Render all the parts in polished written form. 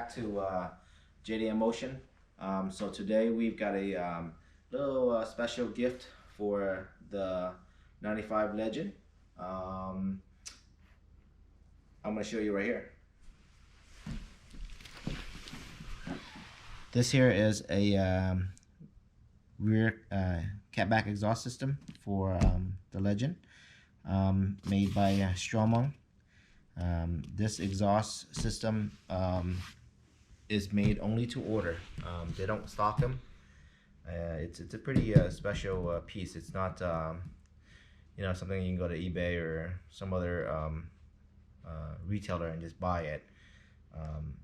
back to JDM Motion. So today we've got a little special gift for the 95 Legend. I'm going to show you right here. This here is a rear catback exhaust system for the Legend, made by Stromung. This exhaust system is made only to order. They don't stock them. It's a pretty special piece. It's not something you can go to eBay or some other retailer and just buy it.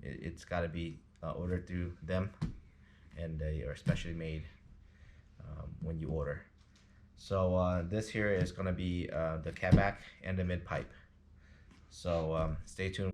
It's got to be ordered through them, and they are specially made when you order. So this here is going to be the catback and the mid pipe. So stay tuned.